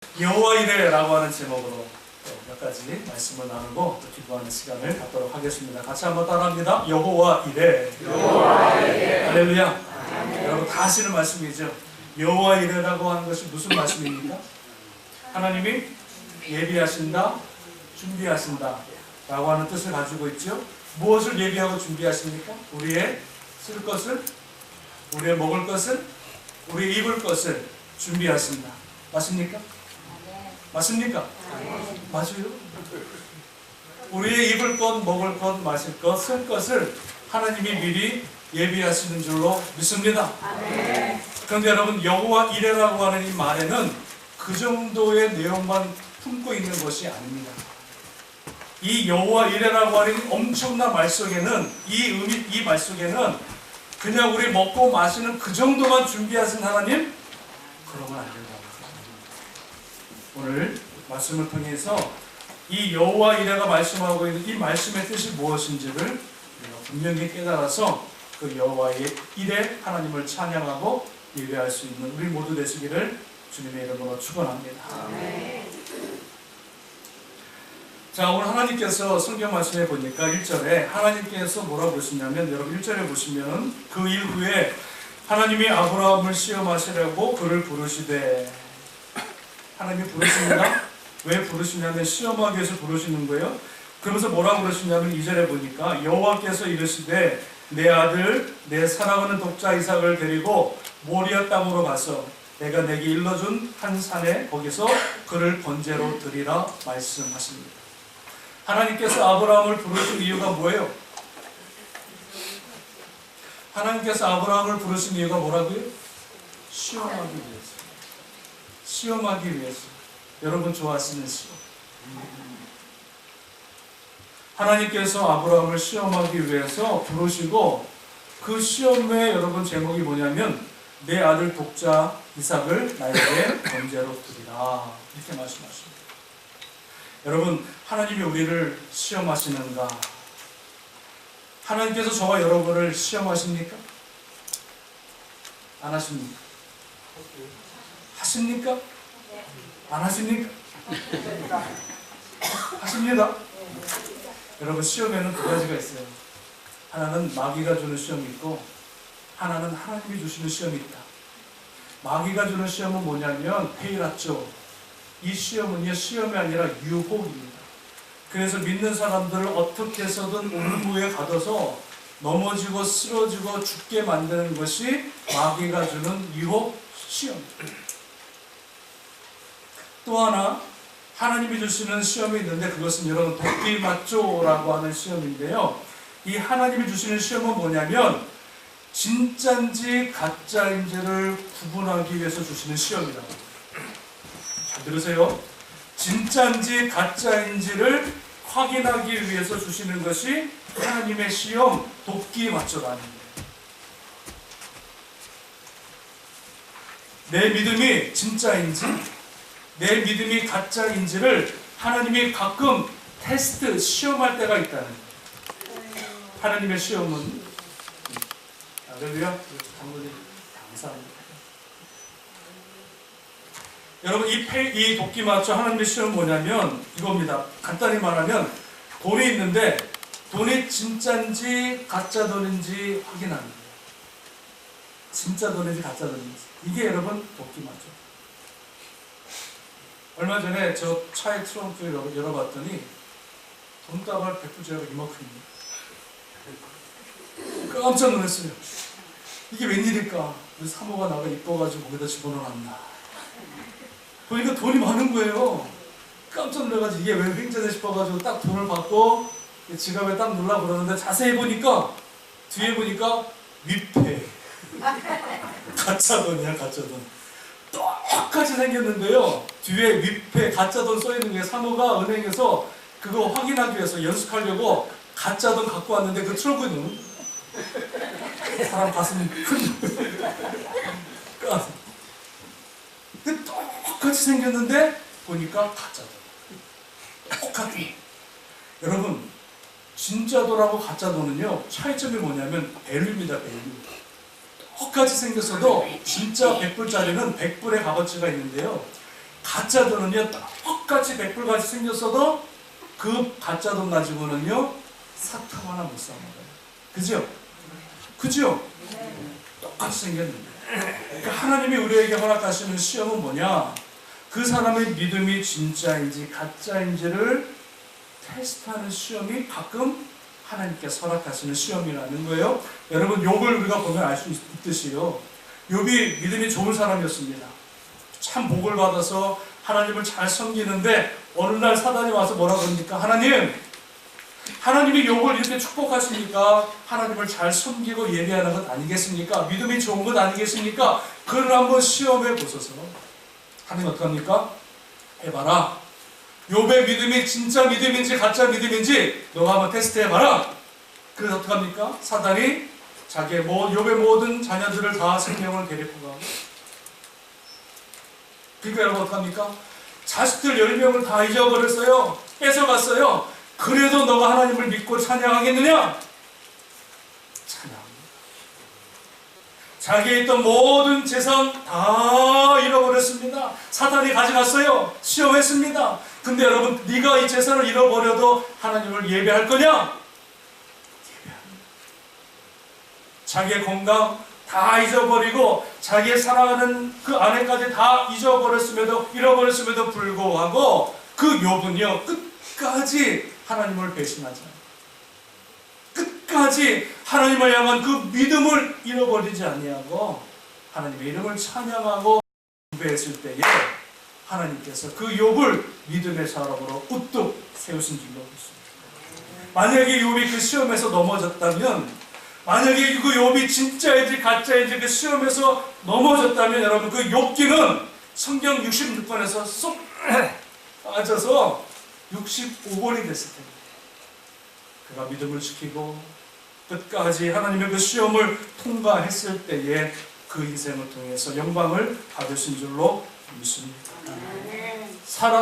여호와 이레라고 하는 제목으로 몇 가지 말씀을 나누고 또 기도하는 시간을 갖도록 하겠습니다. 같이 한번 따라합니다. 여호와 이레. 여호와 이레. 할렐루야. 여러분 다 아시는 말씀이죠. 여호와 이레라고 하는 것이 무슨 말씀입니까? 하나님이 예비하신다, 준비하신다 라고 하는 뜻을 가지고 있죠. 무엇을 예비하고 준비하십니까? 우리의 쓸 것을, 우리의 먹을 것을, 우리의 입을 것을 준비하신다. 맞습니까? 맞습니까? 맞아요. 우리의 입을 것, 먹을 것, 마실 것, 쓸 것을 하나님이 미리 예비하시는 줄로 믿습니다. 그런데 여러분, 여호와 이레라고 하는 이 말에는 그 정도의 내용만 품고 있는 것이 아닙니다. 이 여호와 이레라고 하는 엄청난 말 속에는, 이 말 속에는 그냥 우리 먹고 마시는 그 정도만 준비하신 하나님? 그러면 안 된다. 오늘 말씀을 통해서 이 여호와 이레가 말씀하고 있는 이 말씀의 뜻이 무엇인지를 분명히 깨달아서 그 여호와 이레 하나님을 찬양하고 예배할 수 있는 우리 모두 되시기를 주님의 이름으로 축원합니다. 자, 오늘 하나님께서 성경 말씀에 보니까 1절에 하나님께서 뭐라고 그러시냐면, 여러분 1절에 보시면 그 일 후에 하나님이 아브라함을 시험하시려고 그를 부르시되, 하나님이 부르십니다. 왜 부르시냐면 시험하기 위해서 부르시는 거예요. 그러면서 뭐라고 그러시냐면 2절에 보니까 여호와께서 이르시되 내 아들 내 사랑하는 독자 이삭을 데리고 모리아 땅으로 가서 내가 내게 일러준 한 산에 거기서 그를 번제로 드리라 말씀하십니다. 하나님께서 아브라함을 부르신 이유가 뭐예요? 하나님께서 아브라함을 부르신 이유가 뭐라고요? 시험하기 위해서. 시험하기 위해서. 여러분 좋아하시는 시험. 하나님께서 아브라함을 시험하기 위해서 부르시고, 그 시험의 여러분 제목이 뭐냐면 내 아들 독자 이삭을 나에게 번제로 드리라, 이렇게 말씀하십니다. 여러분, 하나님이 우리를 시험하시는가? 하나님께서 저와 여러분을 시험하십니까? 안 하십니까? 하십니까? 안 하십니까? 하십니다. 여러분, 시험에는 두 가지가 있어요. 하나는 마귀가 주는 시험이 있고, 하나는 하나님이 주시는 시험이 있다. 마귀가 주는 시험은 뭐냐면 페이라쪼. 이 시험은요, 시험이 아니라 유혹입니다. 그래서 믿는 사람들을 어떻게 해서든 올무에 가둬서 넘어지고 쓰러지고 죽게 만드는 것이 마귀가 주는 유혹 시험입니다. 또 하나, 하나님이 주시는 시험이 있는데 그것은 여러분 도끼맞조라고 하는 시험인데요. 이 하나님이 주시는 시험은 뭐냐면 진짜인지 가짜인지를 구분하기 위해서 주시는 시험이라고. 잘 들으세요. 진짜인지 가짜인지를 확인하기 위해서 주시는 것이 하나님의 시험, 도끼맞조라는 거예요. 내 믿음이 진짜인지 내 믿음이 가짜인지를 하나님이 가끔 테스트, 시험할 때가 있다는 거예요. 하나님의 시험은, 할렐루야, 장로님 감사합니다. 여러분, 이 도끼맞춰 하나님의 시험은 뭐냐면 이겁니다. 간단히 말하면 돈이 있는데 돈이 진짜인지 가짜 돈인지 확인하는 거예요. 진짜 돈인지 가짜 돈인지. 이게 여러분 도끼맞춰. 얼마 전에 저 차의 트렁크를 열어봤더니 돈다발 100불짜리가 이만큼입니다. 깜짝 놀랐어요. 이게 웬일일까? 우리 사모가 나가 이뻐가지고 거기다 집어넣었나. 보니까 돈이 많은 거예요. 깜짝 놀라가지고 이게 왜 횡재돼 싶어가지고 딱 돈을 받고 지갑에 딱 넣으려고 그러는데 자세히 보니까 뒤에 보니까 위패. 가짜 돈이야, 가짜 돈. 똑같이 생겼는데요. 뒤에 위패 가짜 돈 써있는 게 사모가 은행에서 그거 확인하기 위해서 연습하려고 가짜 돈 갖고 왔는데 그 트렁크에 넣는 사람 가슴이 큰 근데 똑같이 생겼는데 보니까 가짜 돈. 똑같은. 여러분, 진짜 돈하고 가짜 돈은요 차이점이 뭐냐면 밸류입니다. 밸류. 똑같이 생겼어도 진짜 100불짜리는 100불의 값어치가 있는데요, 가짜돈은요 똑같이 100불같이 생겼어도 그 가짜돈 가지고는요 사탕 하나 못 사 먹어요. 그죠? 그죠? 똑같이 생겼는데. 그러니까 하나님이 우리에게 허락하시는 시험은 뭐냐? 그 사람의 믿음이 진짜인지 가짜인지를 테스트하는 시험이 가끔 하나님께서 허락하시는 시험이라는 거예요. 여러분, 욥을 우리가 보면 알 수 있듯이요, 욥이 믿음이 좋은 사람이었습니다. 참 복을 받아서 하나님을 잘 섬기는데 어느 날 사단이 와서 뭐라 그럽니까? 하나님이 욥을 이렇게 축복하시니까 하나님을 잘 섬기고 예배하는 것 아니겠습니까? 믿음이 좋은 것 아니겠습니까? 그를 한번 시험해 보소서. 하나님 어떡합니까? 해봐라. 욥의 믿음이 진짜 믿음인지 가짜 믿음인지 너가 한번 테스트 해봐라. 그래서 어떡합니까? 사단이 자기의 욥의 모든 자녀들을 다 생명을 데리고 가고, 그러니까 여러분 어떡합니까? 자식들 10명을 다 잊어버렸어요. 뺏어갔어요. 그래도 너가 하나님을 믿고 찬양하겠느냐? 찬양합니다. 자기에 있던 모든 재산 다 잃어버렸습니다. 사단이 가져갔어요. 시험했습니다. 근데 여러분, 네가 이 재산을 잃어버려도 하나님을 예배할 거냐? 예배합니다. 자기의 건강 다 잊어버리고 자기의 사랑하는 그 아내까지 다 잃어버렸음에도 불구하고 그 욥은요 끝까지 하나님을 배신하지 않아요. 끝까지 하나님을 향한 그 믿음을 잃어버리지 아니하고 하나님의 이름을 찬양하고 예배했을 때에 하나님께서 그 욥을 믿음의 사람으로 우뚝 세우신 줄로 믿습니다. 만약에 욥이 그 시험에서 넘어졌다면, 만약에 그 욥이 진짜인지 가짜인지 그 시험에서 넘어졌다면, 여러분 그 욥기는 성경 66권에서 쏙 빠져서 65권이 됐을 텐데, 그가 믿음을 지키고 끝까지 하나님의 그 시험을 통과했을 때에 그 인생을 통해서 영광을 받으신 줄로 믿습니다.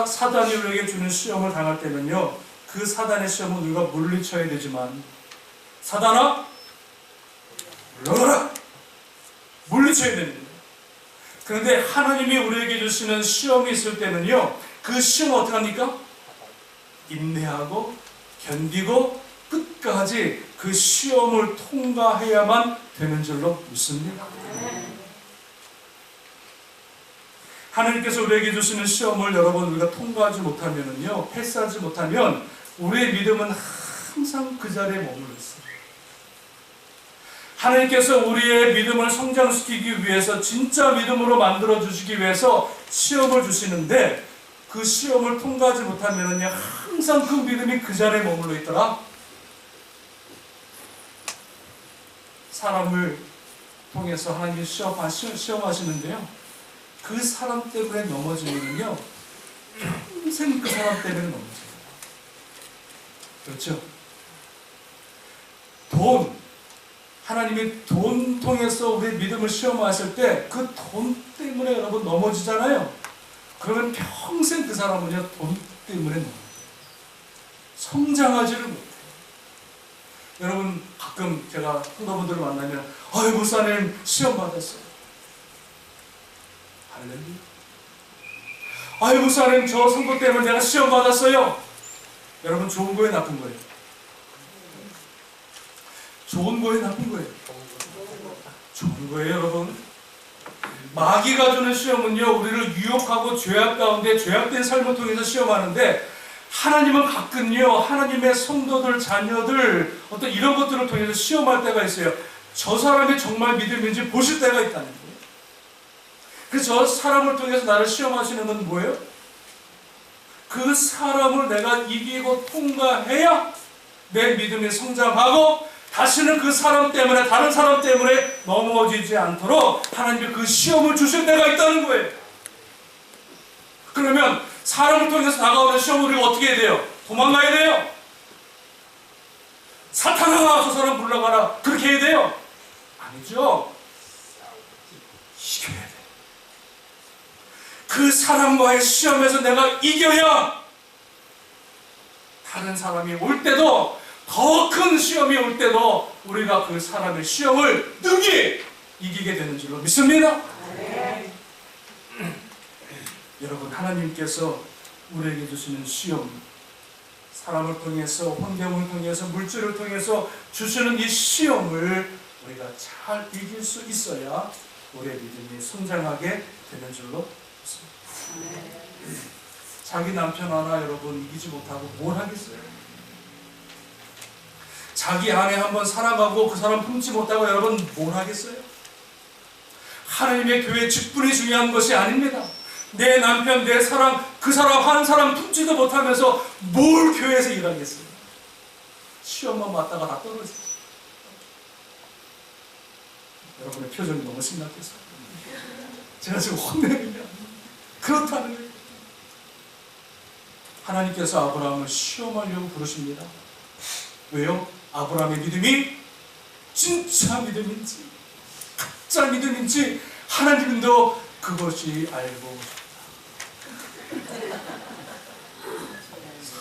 사단이 우리에게 주는 시험을 당할 때는요, 그 사단의 시험은 우리가 물리쳐야 되지만, 사단아 물러가라! 물리쳐야 됩니다. 그런데 하나님이 우리에게 주시는 시험이 있을 때는요, 그 시험을 어떻게 합니까? 인내하고 견디고 끝까지 그 시험을 통과해야만 되는 줄로 믿습니다. 하나님께서 우리에게 주시는 시험을 여러분 우리가 통과하지 못하면은요, 패스하지 못하면 우리의 믿음은 항상 그 자리에 머물러 있어요. 하나님께서 우리의 믿음을 성장시키기 위해서, 진짜 믿음으로 만들어 주시기 위해서 시험을 주시는데, 그 시험을 통과하지 못하면은요 항상 그 믿음이 그 자리에 머물러 있더라. 사람을 통해서 하나님이 시험하시는데요, 그 사람 때문에 넘어지면요 평생 그 사람 때문에 넘어져요. 그렇죠? 하나님이 돈 통해서 우리의 믿음을 시험하실 때 그 돈 때문에 여러분 넘어지잖아요. 그러면 평생 그 사람은요 돈 때문에 넘어져요. 성장하지를 못해요. 여러분 가끔 제가 성도분들을 만나면 아유 목사님 시험 받았어요. 할렐루야. 아유 목사님 저 성도 때문에 내가 시험 받았어요. 여러분 좋은 거예요 나쁜 거예요? 좋은 거예요 나쁜 거예요? 좋은 거예요 여러분. 마귀가 주는 시험은요 우리를 유혹하고 죄악 가운데 죄악된 삶을 통해서 시험하는데, 하나님은 가끔요 하나님의 성도들 자녀들 어떤 이런 것들을 통해서 시험할 때가 있어요. 저 사람이 정말 믿음인지 보실 때가 있다는 거예요. 그래서 저 사람을 통해서 나를 시험하시는 건 뭐예요? 그 사람을 내가 이기고 통과해야 내 믿음이 성장하고 다시는 그 사람 때문에 다른 사람 때문에 넘어지지 않도록 하나님이 그 시험을 주실 때가 있다는 거예요. 그러면 사람을 통해서 다가오는 시험을 우리가 어떻게 해야 돼요? 도망가야 돼요? 사탄아 저 사람 물러가라 그렇게 해야 돼요? 아니죠. 이겨야 돼. 그 사람과의 시험에서 내가 이겨야 다른 사람이 올 때도, 더 큰 시험이 올 때도 우리가 그 사람의 시험을 능히 이기게 되는 줄로 믿습니다. 여러분, 하나님께서 우리에게 주시는 시험, 사람을 통해서, 환경을 통해서, 물질을 통해서 주시는 이 시험을 우리가 잘 이길 수 있어야 우리의 믿음이 성장하게 되는 줄로 믿습니다. 자기 남편 하나 여러분 이기지 못하고 뭘 하겠어요? 자기 아내 한번 사랑하고 그 사람 품지 못하고 여러분 뭘 하겠어요? 하나님의 교회 직분이 중요한 것이 아닙니다. 내 남편, 내 사랑, 그 사람 한 사람 품지도 못하면서 뭘 교회에서 일하겠어요? 시험만 맞다가 다 떨어져요. 여러분의 표정이 너무 심각해서 제가 지금 혼내는 게 아니에요. 그렇다는 거예요. 하나님께서 아브라함을 시험하려고 부르십니다. 왜요? 아브라함의 믿음이 진짜 믿음인지 가짜 믿음인지 하나님도 그것이 알고 싶다.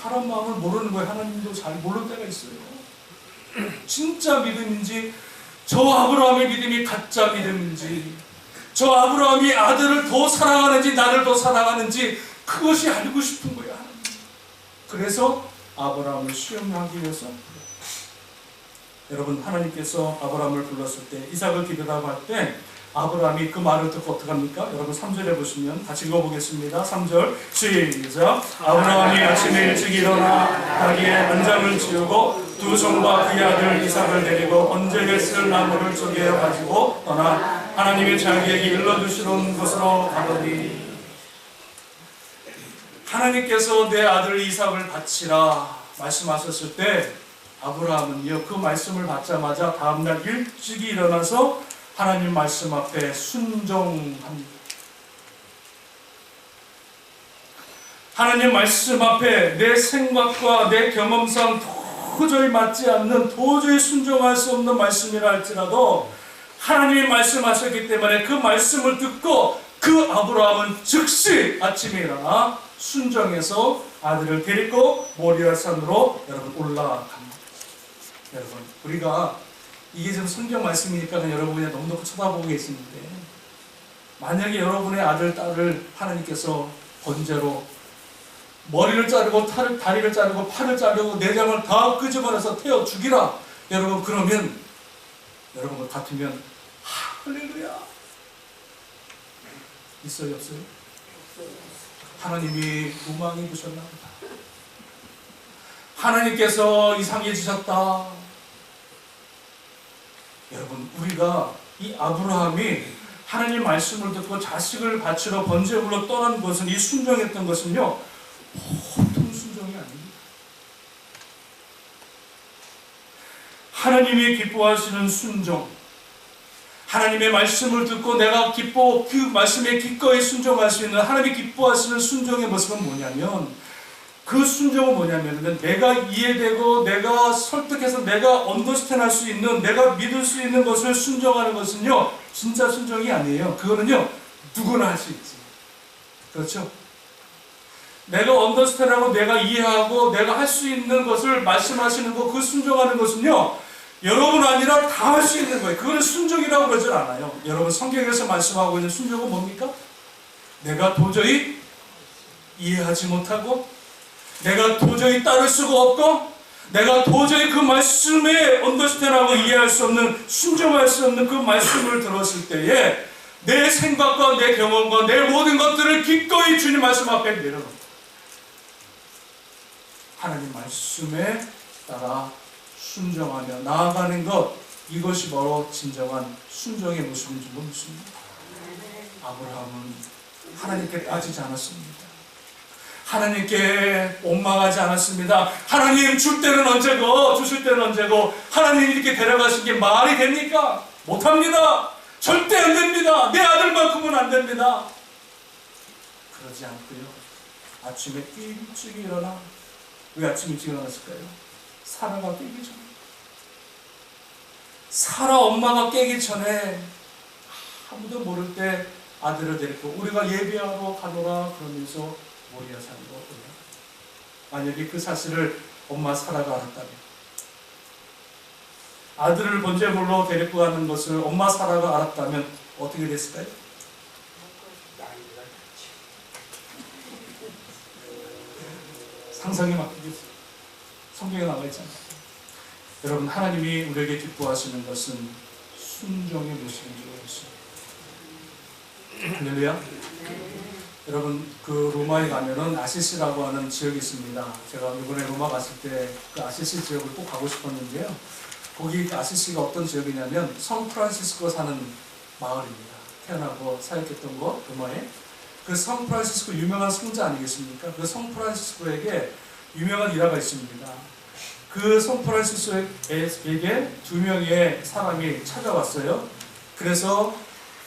사람 마음을 모르는 거예요. 하나님도 잘 모르는 때가 있어요. 진짜 믿음인지, 저 아브라함의 믿음이 가짜 믿음인지, 저 아브라함이 아들을 더 사랑하는지 나를 더 사랑하는지 그것이 알고 싶은 거예요. 하나님. 그래서 아브라함을 시험하기 위해서 여러분, 하나님께서 아브라함을 불렀을 때, 이삭을 기르라고 할 때 아브라함이 그 말을 듣고 어떻게 합니까? 여러분 3절에 보시면 같이 읽어보겠습니다. 3절 시작. 아브라함이 아침에 일찍 일어나 자기의 안장을 지우고 두 종과 그의 아들 이삭을 데리고 언제에 쓸 나무를 쪼개어 가지고 떠나 하나님의 자기에게 일러주시던 곳으로 가더니, 하나님께서 내 아들 이삭을 바치라 말씀하셨을 때 아브라함은요, 그 말씀을 받자마자 다음날 일찍이 일어나서 하나님 말씀 앞에 순종합니다. 하나님 말씀 앞에 내 생각과 내 경험상 도저히 맞지 않는, 도저히 순종할 수 없는 말씀이라 할지라도 하나님이 말씀하셨기 때문에 그 말씀을 듣고 그 아브라함은 즉시 아침에 일어나 순종해서 아들을 데리고 모리아 산으로 여러분 올라갑니다. 여러분, 우리가 이게 지금 성경 말씀이니까 여러분 그냥 넉넉히 쳐다보고 계시는데, 만약에 여러분의 아들, 딸을 하나님께서 번제로 머리를 자르고 다리를 자르고 팔을 자르고 내장을 다 끄집어내서 태워 죽이라, 여러분 그러면 여러분 같으면 할렐루야 있어요, 없어요? 하나님이 우망 입으셨나 보다. 하나님께서 이상해지셨다. 여러분, 우리가 이 아브라함이 하나님 말씀을 듣고 자식을 바치러 번제물로 떠난 것은, 이 순종했던 것은요, 보통 순종이 아닙니다. 하나님이 기뻐하시는 순종, 하나님의 말씀을 듣고 내가 그 말씀에 기꺼이 순종할 수 있는 하나님이 기뻐하시는 순종의 모습은 뭐냐면, 그 순종은 뭐냐면 내가 이해되고 내가 설득해서 내가 언더스탠할 수 있는, 내가 믿을 수 있는 것을 순종하는 것은요, 진짜 순종이 아니에요. 그거는요, 누구나 할 수 있지. 그렇죠? 내가 언더스탠하고 내가 이해하고 내가 할 수 있는 것을 말씀하시는 거, 그 순종하는 것은요, 여러분 아니라 다 할 수 있는 거예요. 그거는 순종이라고 그러질 않아요. 여러분, 성경에서 말씀하고 있는 순종은 뭡니까? 내가 도저히 이해하지 못하고 내가 도저히 따를 수가 없고 내가 도저히 그 말씀에 언더스탠하고 이해할 수 없는, 순종할 수 없는 그 말씀을 들었을 때에 내 생각과 내 경험과 내 모든 것들을 기꺼이 주님 말씀 앞에 내려놓고 하나님 말씀에 따라 순종하며 나아가는 것, 이것이 바로 진정한 순종의 모습인 줄 믿습니다. 아브라함은 하나님께 따지지 않았습니다. 하나님께 원망하지 않았습니다. 하나님 줄 때는 언제고 주실 때는 언제고, 하나님 이렇게 데려가신 게 말이 됩니까? 못합니다. 절대 안 됩니다. 내 아들만큼은 안 됩니다. 그러지 않고요, 아침에 일찍 일어나, 왜 아침 일찍 일어났을까요? 사라가 깨기 전에, 사라 엄마가 깨기 전에 아무도 모를 때 아들을 데리고 우리가 예배하러 가노라 그러면서 모리아 산으로 올라. 만약에 그 사실을 엄마 사라가 알았다면, 아들을 번제물로 데리고 가는 것을 엄마 사라가 알았다면 어떻게 됐을까요? 상상이 막히겠어요. 성경에 나와 있잖아요. 여러분, 하나님이 우리에게 기뻐하시는 것은 순종의 모습인 줄 알았어요. 할렐루야. 여러분, 그 로마에 가면은 아시시라고 하는 지역이 있습니다. 제가 이번에 로마 갔을 때 그 아시시 지역을 꼭 가고 싶었는데요. 거기 아시시가 어떤 지역이냐면 성 프란시스코 사는 마을입니다. 태어나고 사역했던 곳, 로마에. 그 성 프란시스코 유명한 성자 아니겠습니까? 그 성 프란시스코에게 유명한 일화가 있습니다. 그 성 프란시스코에게 2명의 사람이 찾아왔어요. 그래서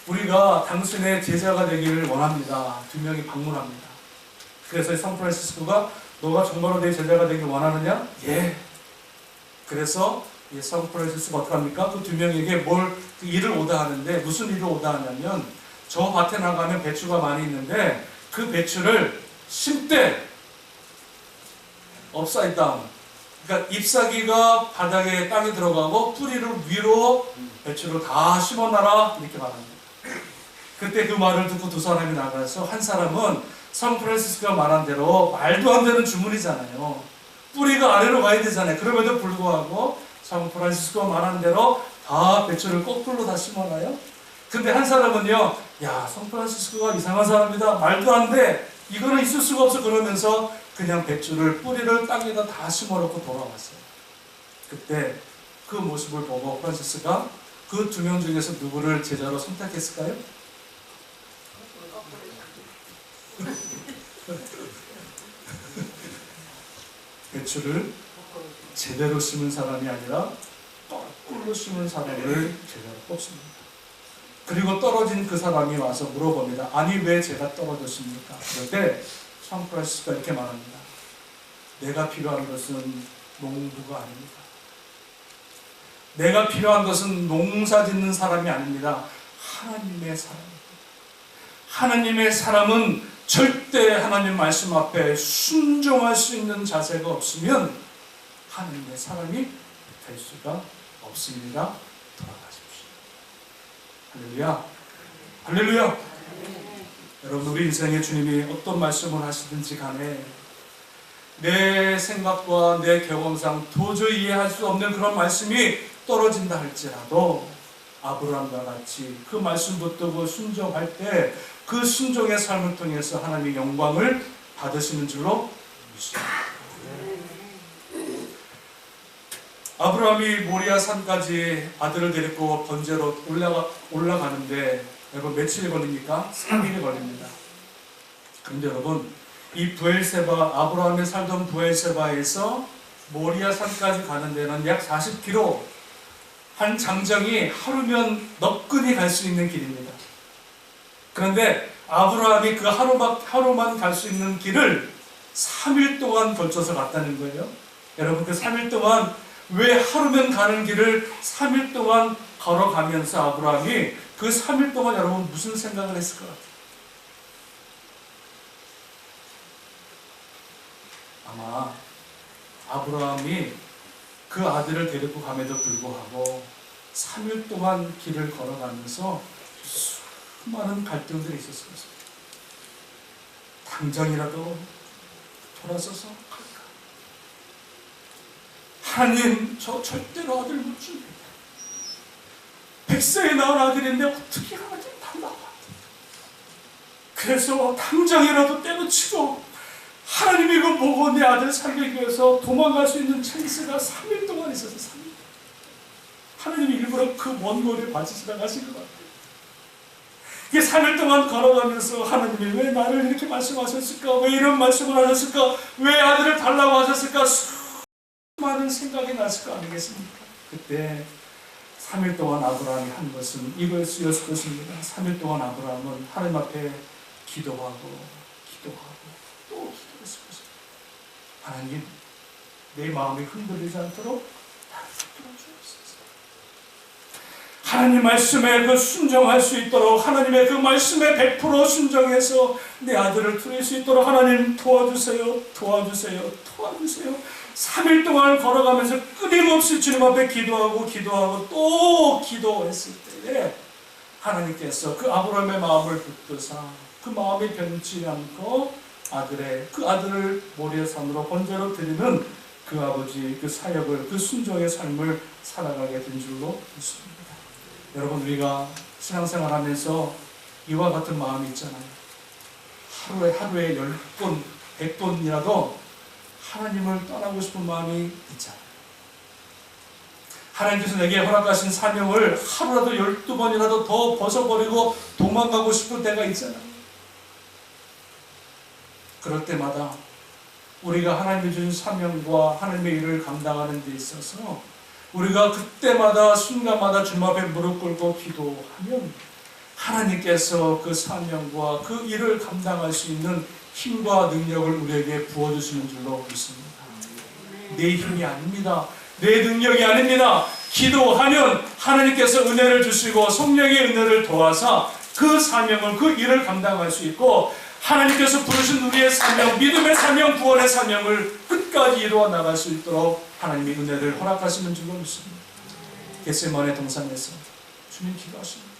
우리가 당신의 제자가 되기를 원합니다. 2명이 방문합니다. 그래서 성 프란시스코가 너가 정말로 내 제자가 되길 원하느냐? 예. 그래서 성 프란시스코가 어떻게 합니까? 그 2명에게 그 일을 오다하는데 무슨 일을 오다하냐면 저 밭에 나가면 배추가 많이 있는데 그 배추를 심되 업사이드 다운, 그러니까 잎사귀가 바닥에 땅에 들어가고 뿌리를 위로 배추를 다 심어놔라 이렇게 말합니다. 그때 그 말을 듣고 2 사람이 나가서 한 사람은 성 프란시스코가 말한 대로 말도 안 되는 주문이잖아요. 뿌리가 아래로 가야 되잖아요. 그럼에도 불구하고 성 프란시스코가 말한 대로 다 배추를 거꾸로 다 심어놔요. 근데 한 사람은요, 야, 성 프란시스코가 이상한 사람이다. 말도 안 돼. 이거는 있을 수가 없어. 그러면서 그냥 배추를 뿌리를 땅에다 다 심어놓고 돌아왔어요. 그때 그 모습을 보고 프란시스가 그 2명 중에서 누구를 제자로 선택했을까요? 배추를 제대로 심은 사람이 아니라 거꾸로 심은 사람을 제자로 뽑습니다. 그리고 떨어진 그 사람이 와서 물어봅니다. 아니 왜 제가 떨어졌습니까? 그럴 때 성 프란시스코가 이렇게 말합니다. 내가 필요한 것은 농부가 아닙니다. 내가 필요한 것은 농사 짓는 사람이 아닙니다. 하나님의 사람입니다. 하나님의 사람은 절대 하나님 말씀 앞에 순종할 수 있는 자세가 없으면 하나님의 사람이 될 수가 없습니다. 돌아가십시오. 할렐루야. 할렐루야. 여러분, 우리 인생에 주님이 어떤 말씀을 하시든지 간에 내 생각과 내 경험상 도저히 이해할 수 없는 그런 말씀이 떨어진다 할지라도 아브라함과 같이 그 말씀 붙들고 순종할 때 그 순종의 삶을 통해서 하나님의 영광을 받으시는 줄로 믿습니다. 아브라함이 모리아 산까지 아들을 데리고 번제로 올라가는데 여러분 며칠이 걸립니까? 3일이 걸립니다. 그런데 여러분 이 부엘세바, 아브라함이 살던 부엘세바에서 모리아 산까지 가는 데는 약 40km, 한 장정이 하루면 너끈히 갈 수 있는 길입니다. 그런데 아브라함이 그 하루만 갈 수 있는 길을 3일 동안 걸쳐서 갔다는 거예요. 여러분 그 3일 동안 왜 하루면 가는 길을 3일 동안 걸어가면서 아브라함이 그 3일 동안 여러분 무슨 생각을 했을 것 같아요? 아마 아브라함이 그 아들을 데리고 감에도 불구하고 3일 동안 길을 걸어가면서 수많은 갈등들이 있었을 것입니다. 당장이라도 돌아서서 갈까? 하나님, 저 절대로 아들 못 줍니다. 100세에 낳은 아들인데 어떻게 하나님 달라고 하지? 그래서 당장이라도 때려치고 하나님이 이거 보고 내 아들 살리기 위해서 도망갈 수 있는 찬스가 3일 동안 있어서 3일. 하나님이 일부러 그 먼 거리를 봐주시다 가신 것 같아요. 이게 3일 동안 걸어가면서 하나님이 왜 나를 이렇게 말씀하셨을까? 왜 이런 말씀을 하셨을까? 왜 아들을 달라고 하셨을까? 수많은 생각이 났을 거 아니겠습니까? 그때 3일 동안 아브라함이 한 것은 이것이었을 것입니다. 3일 동안 아브라함은 하나님 앞에 기도하고 또 기도했을 것입니다. 하나님, 내 마음이 흔들리지 않도록 나를 붙들어 주옵소서. 하나님 말씀에 그 순종할 수 있도록, 하나님의 그 말씀에 100% 순종해서 내 아들을 드릴 수 있도록 하나님 도와주세요. 3일 동안 걸어가면서 끊임없이 주님 앞에 기도하고 또 기도했을 때에 하나님께서 그 아브라함의 마음을 붙드사 그 마음이 변치 않고 그 아들을 모리아산으로 번제로 드리는 그 아버지 그 사역을, 그 순종의 삶을 살아가게 된 줄로 믿습니다. 여러분, 우리가 신앙생활하면서 이와 같은 마음이 있잖아요. 하루에 10번, 100번이라도 하나님을 떠나고 싶은 마음이 있잖아요. 하나님께서 내게 허락하신 사명을 하루라도 12번이라도 더 벗어버리고 도망가고 싶을 때가 있잖아요. 그럴 때마다 우리가 하나님이 주신 사명과 하나님의 일을 감당하는 데 있어서 우리가 그때마다 순간마다 주님 앞에 무릎 꿇고 기도하면 하나님께서 그 사명과 그 일을 감당할 수 있는 힘과 능력을 우리에게 부어주시는 줄로 믿습니다. 내 힘이 아닙니다. 내 능력이 아닙니다. 기도하면 하나님께서 은혜를 주시고 성령의 은혜를 도와서 그 사명을, 그 일을 감당할 수 있고 하나님께서 부르신 우리의 사명, 믿음의 사명, 구원의 사명을 끝까지 이루어 나갈 수 있도록 하나님의 은혜를 허락하시는 줄로 믿습니다. 겟세마네 동산에서 주님 기도하십니다.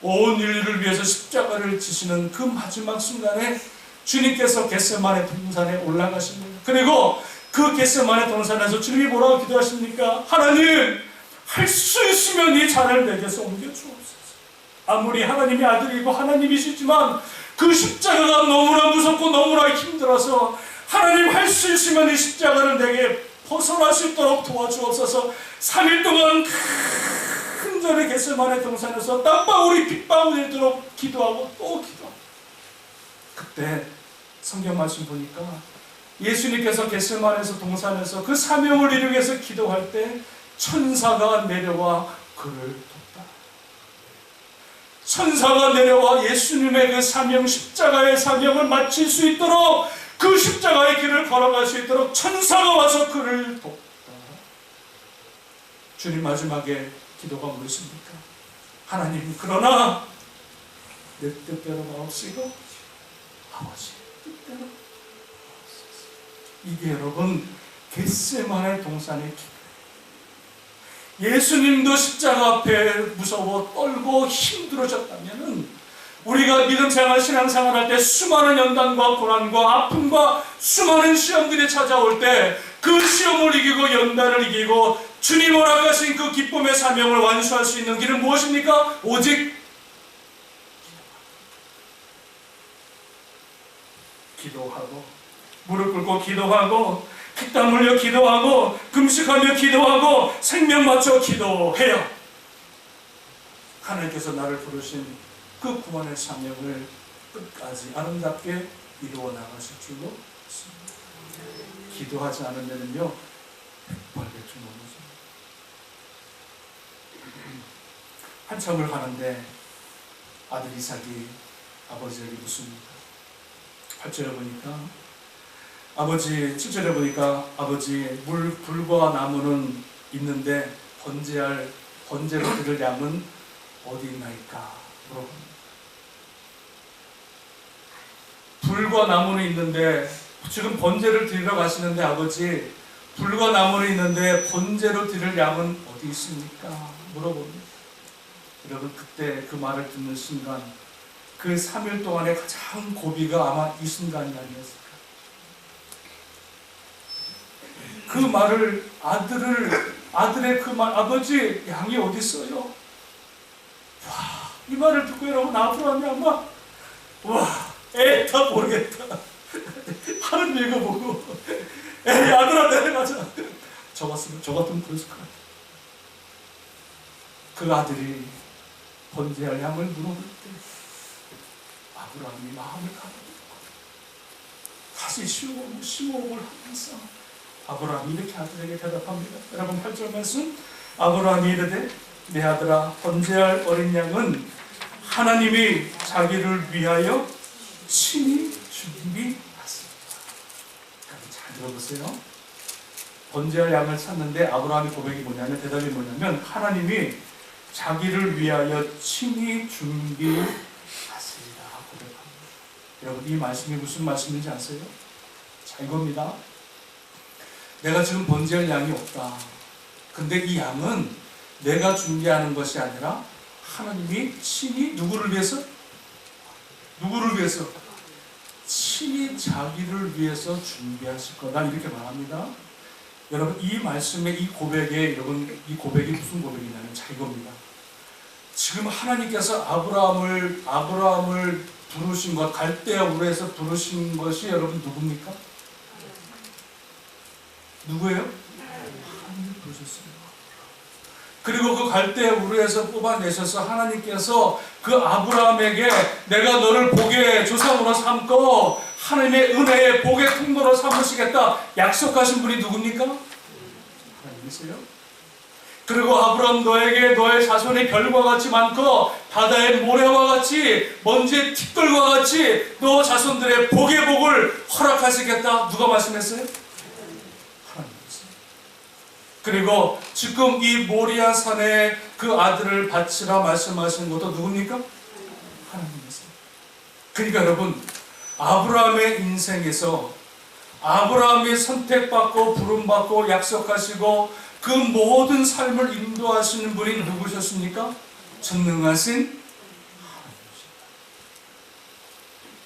온 인류를 위해서 십자가를 지시는 그 마지막 순간에 주님께서 겟세마네 동산에 올라가십니다. 그리고 그 겟세마네 동산에서 주님이 뭐라고 기도하십니까? 하나님, 할 수 있으면 이 잔을 내게서 옮겨 주옵소서. 아무리 하나님의 아들이고 하나님이시지만 그 십자가가 너무나 무섭고 너무나 힘들어서 하나님, 할 수 있으면 이 십자가를 내게 벗어날 수 있도록 도와주옵소서. 3일 동안 큰절의 겟세마네 동산에서 땀방울이 빗방울이 되도록 기도하고 또 기도하고, 그때 성경 말씀 보니까 예수님께서 겟세마네에서 동산에서 그 사명을 이루기 위해서 기도할 때 천사가 내려와 그를 돕다. 천사가 내려와 예수님의 그 사명, 십자가의 사명을 마칠 수 있도록, 그 십자가의 길을 걸어갈 수 있도록 천사가 와서 그를 돕다. 주님 마지막에 기도가 무엇입니까? 하나님, 그러나 내 뜻대로 마옵시고 아버지 뜻대로 마옵소서. 이게 여러분 겟세마네 동산의 기도. 예수님도 십자가 앞에 무서워 떨고 힘들어졌다면 우리가 믿음 생활, 신앙 생활할 때 수많은 연단과 고난과 아픔과 수많은 시험들이 찾아올 때 그 시험을 이기고 연단을 이기고 주님 허락하신 그 기쁨의 사명을 완수할 수 있는 길은 무엇입니까? 오직 기도하고, 무릎 꿇고 기도하고, 피땀 흘려 기도하고, 금식하며 기도하고, 생명 바쳐 기도해야 하나님께서 나를 부르신 그 구원의 사명을 끝까지 아름답게 이루어 나가실 줄로 믿습니다. 기도하지 않으면요 백발백중 넘어집니다. 한참을 가는데 아들 이삭이 아버지에게 묻습니다. 8절에 보니까 아버지, 7절에 보니까 아버지, 불과 나무는 있는데 번제로 드릴 양은 어디 있나이까 물어봅니다. 불과 나무는 있는데, 지금 번제를 드리러 가시는데 아버지, 불과 나무는 있는데 번제로 드릴 양은 어디 있습니까? 물어봅니다. 여러분, 그때 그 말을 듣는 순간 그 3일 동안의 가장 고비가 아마 이 순간이 아니었을까. 그 말을 아들의 그 말, 아버지 양이 어디 있어요? 와, 이 말을 듣고 여러분 앞으로 하면 아마 와, 다 모르겠다. 하는 읽어보고 아들아 내려가자. 저 같으면 그랬을 것 같아요. 그 아들이 번제할 양을 물어볼 때 아브라함이 마음을 가다듬고 다시 심호흡을 하면서 아브라함이 이렇게 아들에게 대답합니다. 여러분 8절 말씀, 아브라함이 이르되 내 아들아, 번제할 어린 양은 하나님이 자기를 위하여 친히 준비하셨다. 잘 들어보세요. 번제할 양을 찾는데 아브라함의 고백이 뭐냐면, 대답이 뭐냐면, 하나님이 자기를 위하여 친히 준비하시리라 고백합니다. 여러분, 이 말씀이 무슨 말씀인지 아세요? 자, 이겁니다. 내가 지금 번제할 양이 없다. 근데 이 양은 내가 준비하는 것이 아니라 하나님이 친히 누구를 위해서? 친히 자기를 위해서 준비하실 거다 이렇게 말합니다. 여러분 이 말씀에 이 고백에 여러분 이 고백이 무슨 고백이냐면 자 이겁니다. 지금 하나님께서 아브라함을 부르신 것 갈대아 우르에서 부르신 것이 여러분 누굽니까? 누구예요? 하나님 부르셨어요. 그리고 그 갈대아 우르에서 뽑아내셔서 하나님께서 그 아브라함에게 내가 너를 복의 조상으로 삼고 하나님의 은혜의 복의 통로로 삼으시겠다 약속하신 분이 누굽니까? 하나님이세요. 그리고 아브라함 너에게 너의 자손이 별과 같이 많고 바다의 모래와 같이 먼지의 티끌과 같이 너 자손들의 복의 복을 허락하시겠다. 누가 말씀했어요? 하나님이세요. 그리고 지금 이 모리아 산에 그 아들을 바치라 말씀하신 것도 누굽니까? 하나님이세요. 그러니까 여러분 아브라함의 인생에서 아브라함이 선택받고 부름받고 약속하시고 그 모든 삶을 인도하시는 분이 누구셨습니까? 전능하신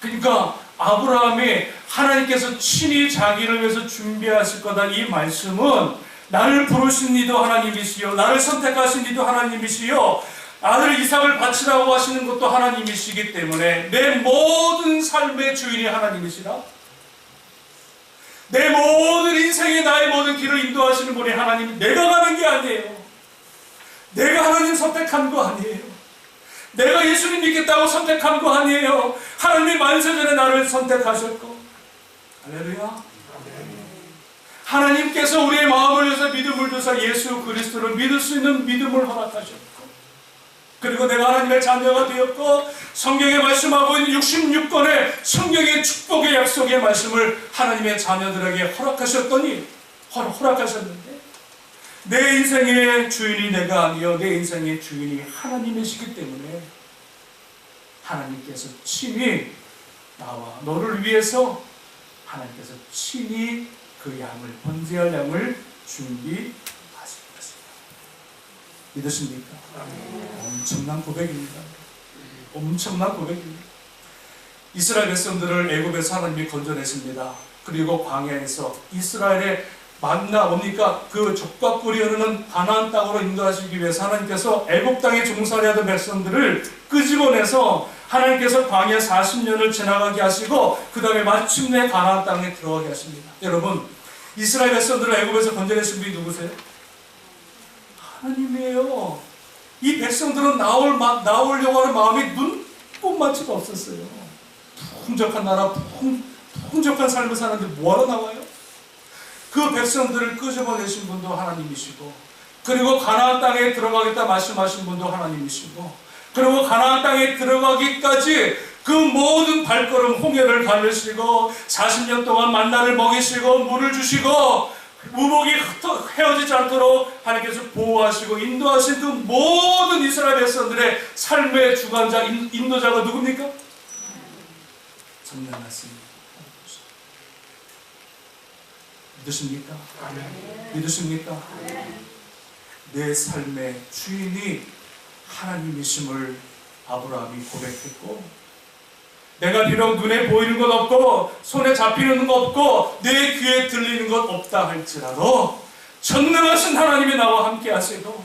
하나님이십니다. 그러니까 아브라함이 하나님께서 친히 자기를 위해서 준비하실 거다 이 말씀은 나를 부르신 이도 하나님이시요 나를 선택하신 이도 하나님이시요 아들 이삭을 바치라고 하시는 것도 하나님이시기 때문에 내 모든 삶의 주인이 하나님이시라. 내 모든 인생의 나의 모든 길을 인도하시는 분이 하나님. 내가 가는 게 아니에요. 내가 하나님 선택한 거 아니에요. 내가 예수님 믿겠다고 선택한 거 아니에요. 하나님이 만세전에 나를 선택하셨고 할렐루야. 하나님께서 우리의 마음을 위해서 믿음을 주사 예수 그리스도를 믿을 수 있는 믿음을 허락하셨고 그리고 내가 하나님의 자녀가 되었고 성경에 말씀하고 있는 66권의 성경의 축복의 약속의 말씀을 하나님의 자녀들에게 허락하셨더니 허락하셨는데 내 인생의 주인이 내가 아니요 내 인생의 주인이 하나님이시기 때문에 하나님께서 친히 나와 너를 위해서 하나님께서 친히 그 양을 번제할 양을 준비하실 것입니다. 믿으십니까? 엄청난 고백입니다. 엄청난 고백입니다. 이스라엘 백성들을 애굽에서 하나님이 건져내십니다. 그리고 광야에서 이스라엘의 만나 뭡니까? 그 젖과 꿀이 흐르는 가나안 땅으로 인도하시기 위해서 하나님께서 애굽 땅에 종살이 하던 백성들을 끄집어내서 하나님께서 광야 40년을 지나가게 하시고 그 다음에 마침내 가나안 땅에 들어가게 하십니다. 여러분 이스라엘 백성들을 애굽에서 건져내신 분이 누구세요? 하나님이에요. 이 백성들은 나오려고 하는 마음이 눈꼽만치가 없었어요. 풍족한 나라, 풍족한 삶을 사는데 뭐하러 나와요? 그 백성들을 끄집어내신 분도 하나님이시고 그리고 가나안 땅에 들어가겠다 말씀하신 분도 하나님이시고 그리고 가나안 땅에 들어가기까지 그 모든 발걸음 홍해를 가르시고 40년 동안 만나를 먹이시고 물을 주시고 우복이 헤어지지 않도록 하나님께서 보호하시고 인도하신 그 모든 이스라엘 백성들의 삶의 주관자 인도자가 누굽니까? 전능하십니다. 믿으십니까? 믿으십니까? 내 삶의 주인이 하나님이심을 아브라함이 고백했고 내가 비록 눈에 보이는 것 없고 손에 잡히는 것 없고 내 귀에 들리는 것 없다 할지라도 전능하신 하나님이 나와 함께 하시고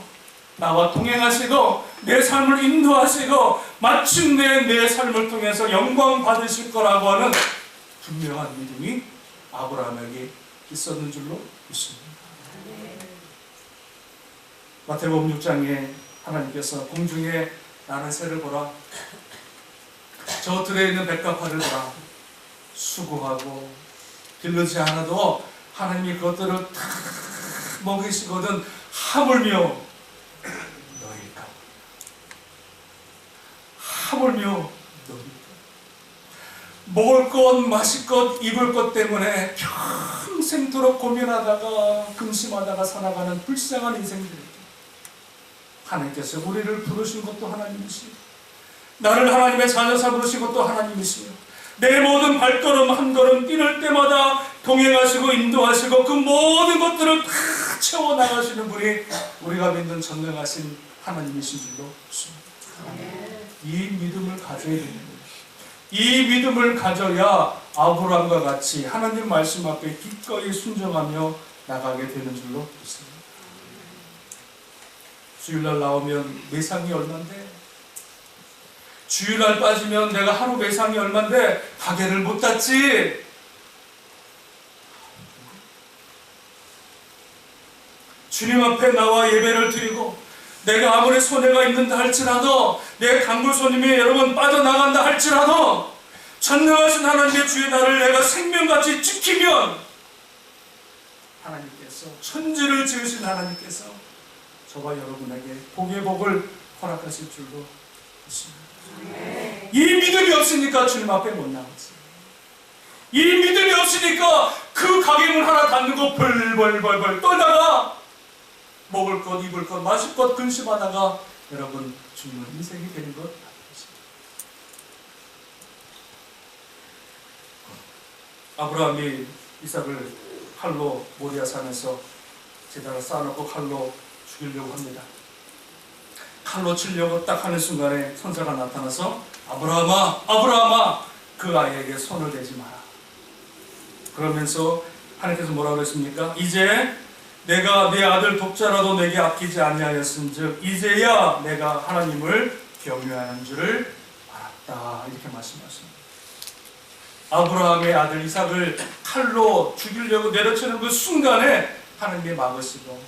나와 동행하시고 내 삶을 인도하시고 마침내 내 삶을 통해서 영광 받으실 거라고 하는 분명한 믿음이 아브라함에게 있었는 줄로 믿습니다. 마태복음 6장에 하나님께서 공중에 나는 새를 보라 저 들에 있는 백합화를 보라 수고하고 길르지 않아도 하나님이 그것들을 다 먹이시거든 하물며 너희가 하물며 너희가 먹을 것 마실 것 입을 것 때문에 평생도록 고민하다가 근심하다가 살아가는 불쌍한 인생들 하나님께서 우리를 부르신 것도 하나님이시고 나를 하나님의 자녀 삼으신 것도 하나님이시며 내 모든 발걸음 한 걸음 뛰는 때마다 동행하시고 인도하시고 그 모든 것들을 다 채워나가시는 분이 우리가 믿는 전능하신 하나님이신 줄로 믿습니다. 이 믿음을 가져야 되는 거예요. 이 믿음을 가져야 아브라함과 같이 하나님 말씀 앞에 기꺼이 순종하며 나가게 되는 줄로 믿습니다. 주일날 나오면 매상이 얼만데, 주일날 빠지면 내가 하루 매상이 얼만데 가게를 못 닫지. 주님 앞에 나와 예배를 드리고 내가 아무리 손해가 있는다 할지라도, 내 단골 손님이 여러분 빠져나간다 할지라도 전능하신 하나님의 주의 날을 내가 생명같이 지키면 하나님께서, 천지를 지으신 하나님께서 저와 여러분에게 복의 복을 허락하실 줄로 믿습니다. 이 믿음이 없으니까 주님 앞에 못 나갔어요. 이 믿음이 없으니까 그 가게문 하나 닫는 거 벌벌벌벌 떨다가 먹을 것, 입을 것, 마실 것 근심하다가 여러분 죽는 인생이 되는 것 같습니다. 아브라함이 이삭을 칼로 모리아 산에서 제단을 쌓아놓고 칼로 죽이려고 합니다. 칼로 치려고 딱 하는 순간에 천사가 나타나서 아브라함아, 아브라함아, 그 아이에게 손을 대지 마라. 그러면서 하나님께서 뭐라고 했습니까? 이제 내가 내 아들 독자라도 내게 아끼지 아니하였은즉 이제야 내가 하나님을 경외하는 줄을 알았다. 이렇게 말씀하십니다. 아브라함의 아들 이삭을 칼로 죽이려고 내려치는 그 순간에 하나님이 막으시고,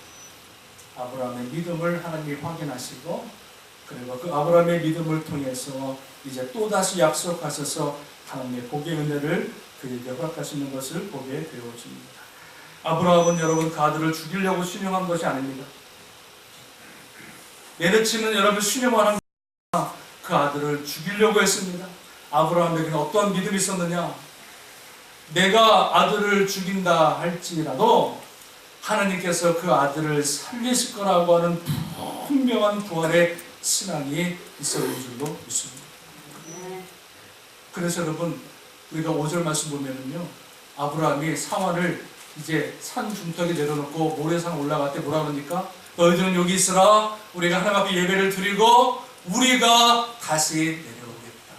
아브라함의 믿음을 하나님이 확인하시고, 그리고 그 아브라함의 믿음을 통해서 이제 또다시 약속하셔서 하나님의 복의 은혜를 그에게 허락하시는 것을 보게 되어집니다. 아브라함은 여러분 그 아들을 죽이려고 신용한 것이 아닙니다. 내려치는 여러분 신용을 한 그 아들을 죽이려고 했습니다. 아브라함에게는 어떠한 믿음이 있었느냐? 내가 아들을 죽인다 할지라도 하나님께서 그 아들을 살리실 거라고 하는 분명한 부활의 신앙이 있었는 줄로 믿습니다. 그래서 여러분 우리가 5절 말씀 보면은요, 아브라함이 상환을 이제 산 중턱에 내려놓고 모래산 올라갈 때 뭐라 그러니까? 너희들은 여기 있으라. 우리가 하나님 앞에 예배를 드리고 우리가 다시 내려오겠다.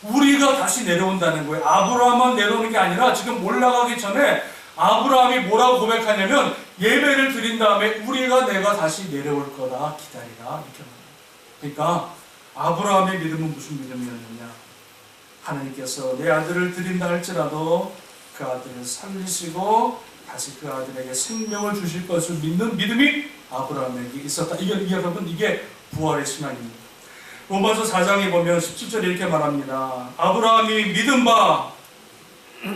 우리가 다시 내려온다는 거예요. 아브라함만 내려오는 게 아니라 지금 올라가기 전에 아브라함이 뭐라고 고백하냐면 예배를 드린 다음에 내가 다시 내려올 거다 기다리라 이렇게 말해요. 그러니까 아브라함의 믿음은 무슨 믿음이었느냐? 하나님께서 내 아들을 드린다 할지라도 그 아들을 살리시고 다시 그 아들에게 생명을 주실 것을 믿는 믿음이 아브라함에게 있었다. 여러분 이게 부활의 신앙입니다. 로마서 4장에 보면 17절에 이렇게 말합니다. 아브라함이 믿은 바,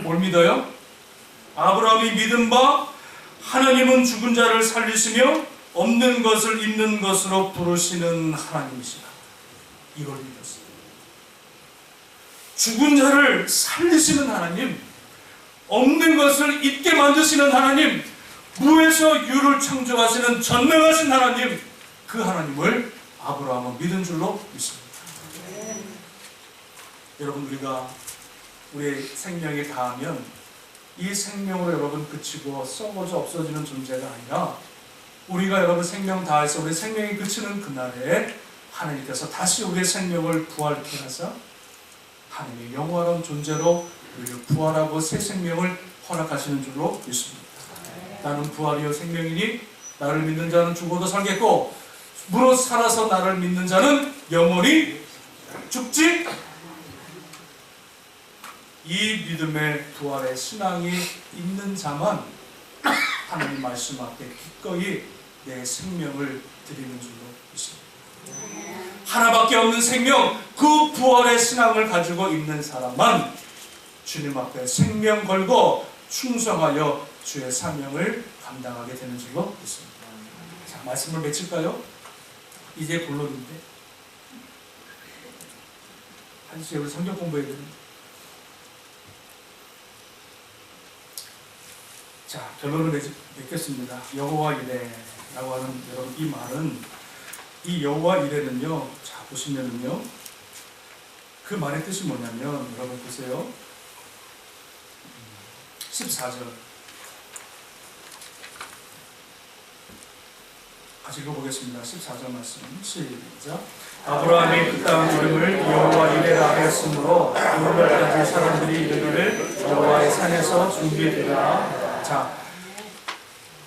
뭘 믿어요? 아브라함이 믿은 바 하나님은 죽은 자를 살리시며 없는 것을 있는 것으로 부르시는 하나님이시다. 이걸 믿었어요. 죽은 자를 살리시는 하나님, 없는 것을 있게 만드시는 하나님, 무에서 유를 창조하시는 전능하신 하나님, 그 하나님을 아브라함은 믿은 줄로 믿습니다. 여러분 우리가 우리의 생명에 다하면 이 생명으로 여러분 그치고 썩어져 없어지는 존재가 아니라 우리가 여러분 생명 다해서 우리 생명이 그치는 그날에 하나님께서 다시 우리의 생명을 부활케 하사 하나님의 영원한 존재로 우리를 부활하고 새 생명을 허락하시는 줄로 믿습니다. 나는 부활이요 생명이니 나를 믿는 자는 죽어도 살겠고 무릇 살아서 나를 믿는 자는 영원히 죽지. 이 믿음의 부활의 신앙이 있는 자만 하나님 말씀 앞에 기꺼이 내 생명을 드리는 줄로 믿습니다. 하나밖에 없는 생명, 그 부활의 신앙을 가지고 있는 사람만 주님 앞에 생명 걸고 충성하여 주의 사명을 감당하게 되는 줄로 믿습니다. 자, 말씀을 맺힐까요? 이제 본론인데 한 시에 우리 성경 공부해야 됩니다. 자, 결론을 맺겠습니다. 여호와 이레라고 하는 여러분 이 말은, 이 여호와 이레는요, 자 보시면은요, 그 말의 뜻이 뭐냐면 여러분 보세요. 14절 같이 읽어보겠습니다. 14절 말씀 시작. 아브라함이 그 땅 이름을 여호와 이레라 하였으므로 오늘날까지 사람들이 이르기를 여호와의 산에서 준비되라. 자,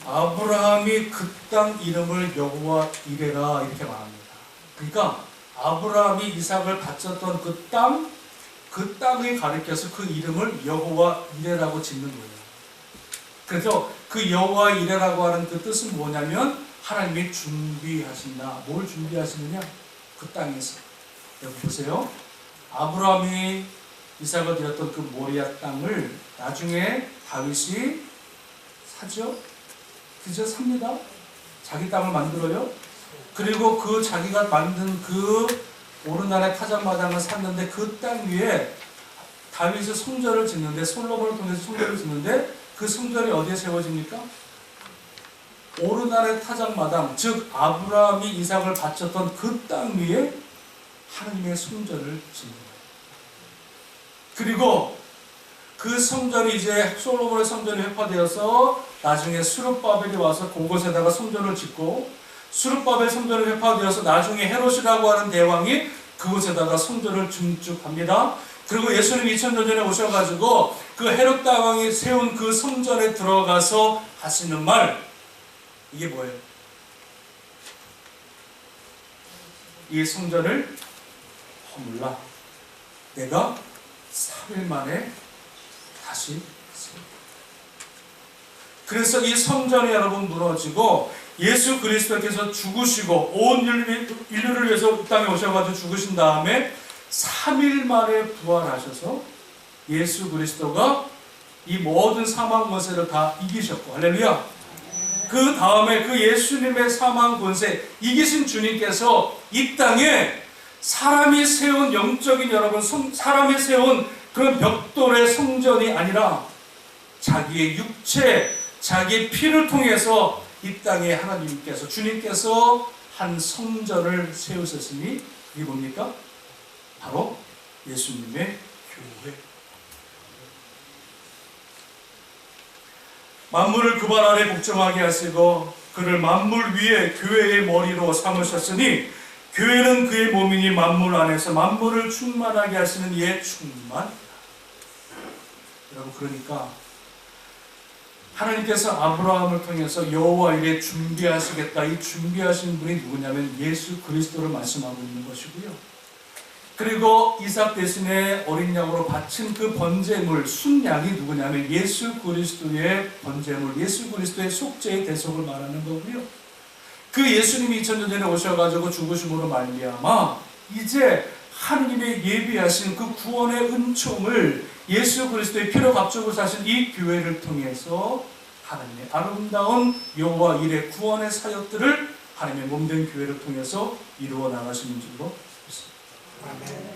아브라함이 그 땅 이름을 여호와 이레라 이렇게 말합니다. 그러니까 아브라함이 이삭을 바쳤던 그 땅을 가리켜서 그 이름을 여호와 이레라고 짓는 거예요. 그래서 그 여호와 이레라고 하는 그 뜻은 뭐냐면 하나님이 준비하신다. 뭘 준비하시느냐? 그 땅에서. 여기 보세요. 아브라함이 이삭을 드렸던 그 모리아 땅을 나중에 다윗이 사죠? 그저 삽니다. 자기 땅을 만들어요. 그리고 그 자기가 만든 그 오르날의 타작마당을 샀는데 그 땅 위에 다윗이 성전을 짓는데, 솔로몬을 통해서 성전을 짓는데 그 성전이 어디에 세워집니까? 오르날의 타작마당, 즉 아브라함이 이삭을 바쳤던 그 땅 위에 하나님의 성전을 짓는 거예요. 그리고 그 성전이 이제 솔로몬의 성전이 회파되어서 나중에 스룹바벨이 와서 그곳에다가 성전을 짓고, 스룹바벨 성전이 회파되어서 나중에 헤롯이라고 하는 대왕이 그곳에다가 성전을 증축합니다. 그리고 예수님 2000년 전에 오셔가지고 그 헤롯 대왕이 세운 그 성전에 들어가서 하시는 말, 이게 뭐예요? 이 성전을 허물라. 내가 3일 만에 다시 세우리라. 그래서 이 성전이 여러분 무너지고 예수 그리스도께서 죽으시고 온 인류를 위해서 이 땅에 오셔가지고 죽으신 다음에 3일 만에 부활하셔서 예수 그리스도가 이 모든 사망 권세를 다 이기셨고, 할렐루야. 그 다음에 그 예수님의 사망 권세 이기신 주님께서 이 땅에 사람이 세운 영적인 여러분, 사람이 세운 그런 벽돌의 성전이 아니라 자기의 육체, 자기의 피를 통해서 이 땅에 하나님께서, 주님께서 한 성전을 세우셨으니 이게 뭡니까? 바로 예수님의 교회. 만물을 그 발 아래 복종하게 하시고 그를 만물 위에 교회의 머리로 삼으셨으니 교회는 그의 몸이니 만물 안에서 만물을 충만하게 하시는 이의 충만. 여러분, 그러니까 하나님께서 아브라함을 통해서 여호와 이레 준비하시겠다. 이 준비하신 분이 누구냐면 예수 그리스도를 말씀하고 있는 것이고요. 그리고 이삭 대신에 어린 양으로 바친 그 번제물, 순양이 누구냐면 예수 그리스도의 번제물, 예수 그리스도의 속죄의 대속을 말하는 거고요. 그 예수님이 2000년 전에 오셔가지고 죽으심으로 말미암아 이제 하느님의 예비하신 그 구원의 은총을 예수 그리스도의 피로 값주고 사신 이 교회를 통해서 하나님의 아름다운 여호와 이레 구원의 사역들을 하나님의 몸된 교회를 통해서 이루어 나가시는 줄로 믿습니다. 아멘.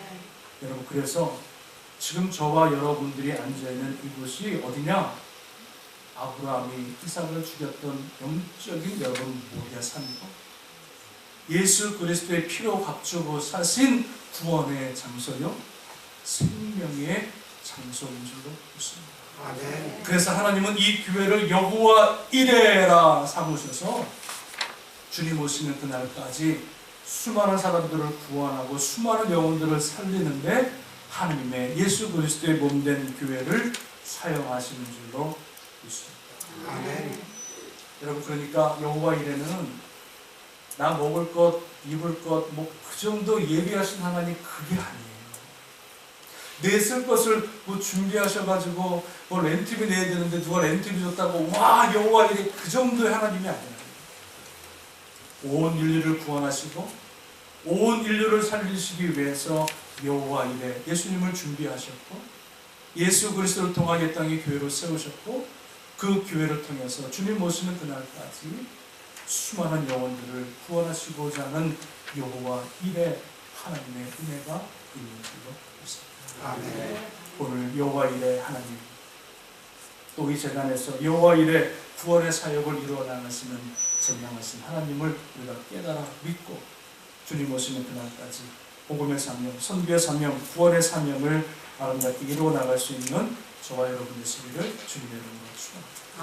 여러분, 그래서 지금 저와 여러분들이 앉아있는 이곳이 어디냐? 아브라함이 이삭을 죽였던 영적인 여러분 모리아 산이고 예수 그리스도의 피로 값주고 사신 구원의 장소요, 생명의 장소인 줄로 믿습니다. 아멘. 그래서 하나님은 이 교회를 여호와 이레라 삼으셔서 주님 오시는 그날까지 수많은 사람들을 구원하고 수많은 영혼들을 살리는데 하나님의 예수 그리스도의 몸된 교회를 사용하시는 줄로 믿습니다. 아멘. 여러분, 그러니까 여호와 이레는 나 먹을 것, 입을 것, 뭐 그 정도 예비하신 하나님, 그게 아니에요. 내 쓸 것을 뭐 준비하셔가지고 뭐 렌트비 내야 되는데 누가 렌트비 줬다고 와 여호와 이레, 그 정도의 하나님이 아니에요. 온 인류를 구원하시고 온 인류를 살리시기 위해서 여호와 이레 예수님을 준비하셨고 예수 그리스도를 통하게 땅에 교회로 세우셨고 그 교회를 통해서 주님 오시는 그날까지 수많은 영혼들을 구원하시고자 하는 여호와 이레 하나님의 은혜가 있는 줄로 믿습니다. 아멘. 오늘 여호와 이레 하나님, 또 이 재단에서 여호와 이레 구원의 사역을 이루어 나가시는 전능하신 하나님을 우리가 깨달아 믿고 주님 오시는 그날까지 복음의 사명, 선교의 사명, 구원의 사명을 아름답게 이루어 나갈 수 있는 저와 여러분 되시기를 주님의 이름으로 축원합니다.